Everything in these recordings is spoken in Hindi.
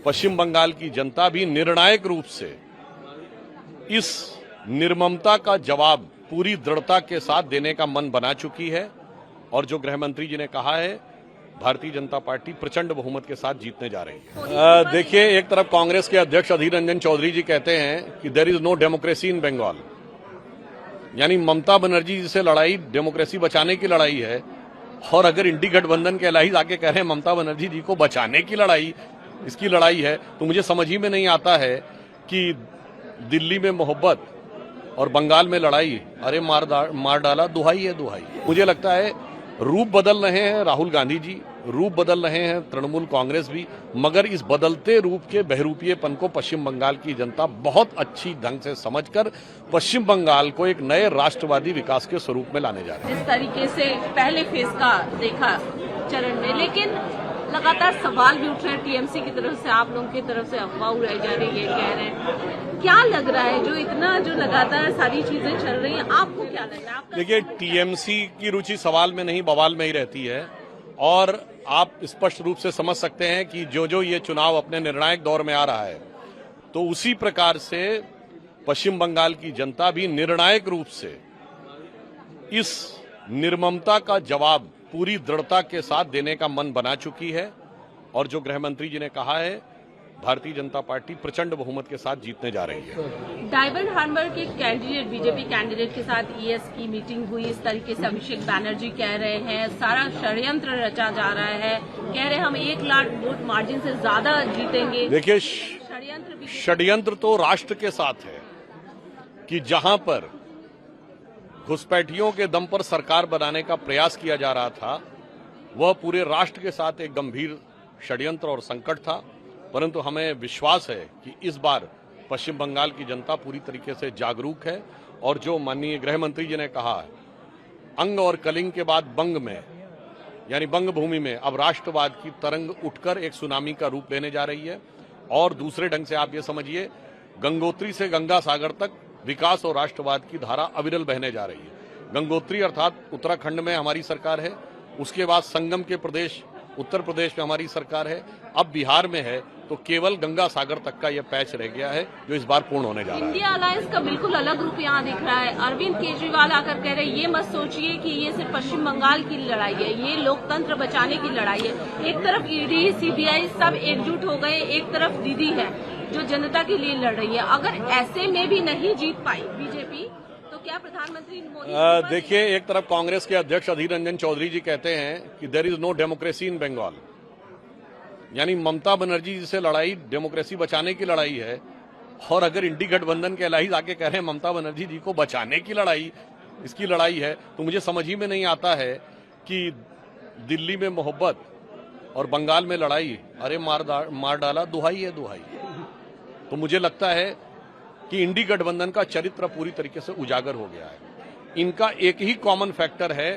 पश्चिम बंगाल की जनता भी निर्णायक रूप से इस निर्ममता का जवाब पूरी दृढ़ता के साथ देने का मन बना चुकी है। और जो गृह मंत्री जी ने कहा है, भारतीय जनता पार्टी प्रचंड बहुमत के साथ जीतने जा रही है। देखिए, एक तरफ कांग्रेस के अध्यक्ष अधीर रंजन चौधरी जी कहते हैं कि there is no democracy in Bengal, यानी ममता बनर्जी जी से लड़ाई डेमोक्रेसी बचाने की लड़ाई है। और अगर इंडी गठबंधन के एलाइज आके कह रहे हैं ममता बनर्जी जी को बचाने की लड़ाई, इसकी लड़ाई है, तो मुझे समझ ही में नहीं आता है कि दिल्ली में मोहब्बत और बंगाल में लड़ाई, अरे मार डाला, दुहाई है दुहाई। मुझे लगता है रूप बदल रहे हैं राहुल गांधी जी, रूप बदल रहे हैं तृणमूल कांग्रेस भी, मगर इस बदलते रूप के बहरूपीयेपन को पश्चिम बंगाल की जनता बहुत अच्छी ढंग से समझकर पश्चिम बंगाल को एक नए राष्ट्रवादी विकास के स्वरूप में लाने जा रहे हैं। इस तरीके से पहले फेज का देखा चरण में, लेकिन लगातार सवाल भी उठ रहे हैं टीएमसी की तरफ से, आप लोगों की तरफ से अफवाह उड़ाई जा रही है, कह रहे हैं। क्या लग रहा है जो लगातार सारी चीजें चल रही हैं, आपको क्या लग रहा है? देखिए, टीएमसी की रुचि सवाल में नहीं बवाल में ही रहती है, और आप स्पष्ट रूप से समझ सकते हैं कि जो ये चुनाव अपने निर्णायक दौर में आ रहा है, तो उसी प्रकार से पश्चिम बंगाल की जनता भी निर्णायक रूप से इस निर्ममता का जवाब पूरी दृढ़ता के साथ देने का मन बना चुकी है। और जो गृह मंत्री जी ने कहा है, भारतीय जनता पार्टी प्रचंड बहुमत के साथ जीतने जा रही है। डायमंड हार्बर के कैंडिडेट, बीजेपी कैंडिडेट के साथ ईएस की मीटिंग हुई, इस तरीके से अभिषेक बैनर्जी कह रहे हैं सारा षड्यंत्र रचा जा रहा है, कह रहे हैं हम 1 लाख वोट मार्जिन से ज्यादा जीतेंगे। देखिए, षड्यंत्र तो राष्ट्र के साथ है कि जहां पर घुसपैठियों के दम पर सरकार बनाने का प्रयास किया जा रहा था, वह पूरे राष्ट्र के साथ एक गंभीर षड्यंत्र और संकट था। परंतु हमें विश्वास है कि इस बार पश्चिम बंगाल की जनता पूरी तरीके से जागरूक है, और जो माननीय गृह मंत्री जी ने कहा, अंग और कलिंग के बाद बंग में, यानी बंग भूमि में अब राष्ट्रवाद की तरंग उठकर एक सुनामी का रूप लेने जा रही है। और दूसरे ढंग से आप ये समझिए, गंगोत्री से गंगा सागर तक विकास और राष्ट्रवाद की धारा अविरल बहने जा रही है। गंगोत्री अर्थात उत्तराखंड में हमारी सरकार है, उसके बाद संगम के प्रदेश उत्तर प्रदेश में हमारी सरकार है, अब बिहार में है, तो केवल गंगा सागर तक का यह पैच रह गया है जो इस बार पूर्ण होने जा रहा है। इंडिया अलायंस का बिल्कुल अलग रूप यहाँ दिख रहा है। अरविंद केजरीवाल आकर कह रहे हैं ये मत सोचिए कि ये सिर्फ पश्चिम बंगाल की लड़ाई है, ये लोकतंत्र बचाने की लड़ाई है। एक तरफ ईडी, सीबीआई सब एकजुट हो गए, एक तरफ दीदी है जो जनता के लिए लड़ रही है। अगर ऐसे में भी नहीं जीत पाई बीजेपी, तो क्या प्रधानमंत्री मोदी? देखिए, एक तरफ कांग्रेस के अध्यक्ष अधीर रंजन चौधरी जी कहते हैं कि there is no democracy in Bengal, यानी ममता बनर्जी जी से लड़ाई डेमोक्रेसी बचाने की लड़ाई है। और अगर इंडी गठबंधन के एलाइज आके कह रहे हैं ममता बनर्जी जी को बचाने की लड़ाई, इसकी लड़ाई है, तो मुझे समझ ही में नहीं आता है कि दिल्ली में मोहब्बत और बंगाल में लड़ाई, अरे मार डाला, दुहाई है दुहाई। तो मुझे लगता है कि इंडी गठबंधन का चरित्र पूरी तरीके से उजागर हो गया है। इनका एक ही कॉमन फैक्टर है,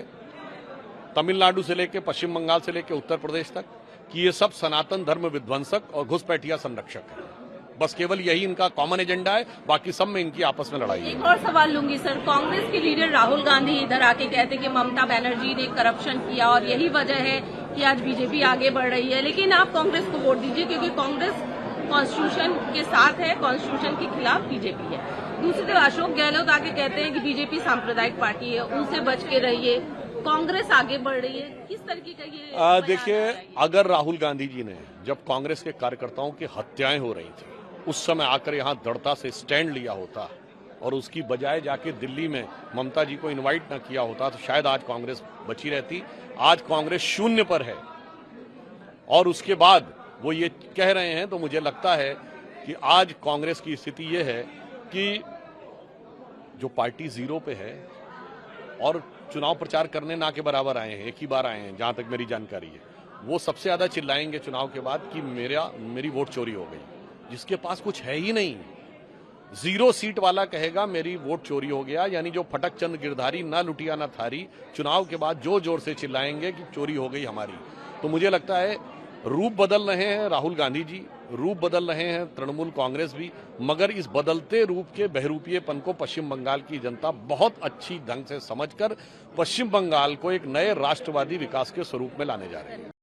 तमिलनाडु से लेकर पश्चिम बंगाल से लेकर उत्तर प्रदेश तक, कि ये सब सनातन धर्म विध्वंसक और घुसपैठिया संरक्षक हैं। बस केवल यही इनका कॉमन एजेंडा है, बाकी सब में इनकी आपस में लड़ाई है। एक और सवाल लूंगी सर, कांग्रेस के लीडर राहुल गांधी इधर आके कहते कि ममता बनर्जी ने करप्शन किया और यही वजह है कि आज बीजेपी आगे बढ़ रही है। लेकिन आप कांग्रेस को वोट दीजिए क्योंकि कांग्रेस कॉन्स्टिट्यूशन के साथ है, कॉन्स्टिट्यूशन के खिलाफ बीजेपी है। दूसरी तरफ अशोक गहलोत आके कहते हैं कि बीजेपी सांप्रदायिक पार्टी है, उनसे बच के रहिए, कांग्रेस आगे बढ़ रही है। किस तरीके का ये देखिए, अगर राहुल गांधी जी ने जब कांग्रेस के कार्यकर्ताओं की हत्याएं हो रही थी उस समय आकर यहां दृढ़ता से स्टैंड लिया होता और उसकी बजाय जाके दिल्ली में ममता जी को इनवाइट न किया होता, तो शायद आज कांग्रेस बची रहती। आज कांग्रेस शून्य पर है, और उसके बाद वो ये कह रहे हैं, तो मुझे लगता है कि आज कांग्रेस की स्थिति ये है कि जो पार्टी जीरो पे है और चुनाव प्रचार करने ना के बराबर आए हैं, एक ही बार आए हैं जहां तक मेरी जानकारी है, वो सबसे ज्यादा चिल्लाएंगे चुनाव के बाद कि मेरी वोट चोरी हो गई, जिसके पास कुछ है ही नहीं। 0 सीट वाला कहेगा मेरी वोट चोरी हो गया, यानी जो फटक चंद गिरधारी ना लुटिया ना थारी, चुनाव के बाद जो जोर से चिल्लाएंगे कि चोरी हो गई हमारी। तो मुझे लगता है रूप बदल रहे हैं राहुल गांधी जी, रूप बदल रहे हैं तृणमूल कांग्रेस भी, मगर इस बदलते रूप के बहरूपीयेपन को पश्चिम बंगाल की जनता बहुत अच्छी ढंग से समझकर पश्चिम बंगाल को एक नए राष्ट्रवादी विकास के स्वरूप में लाने जा रही है।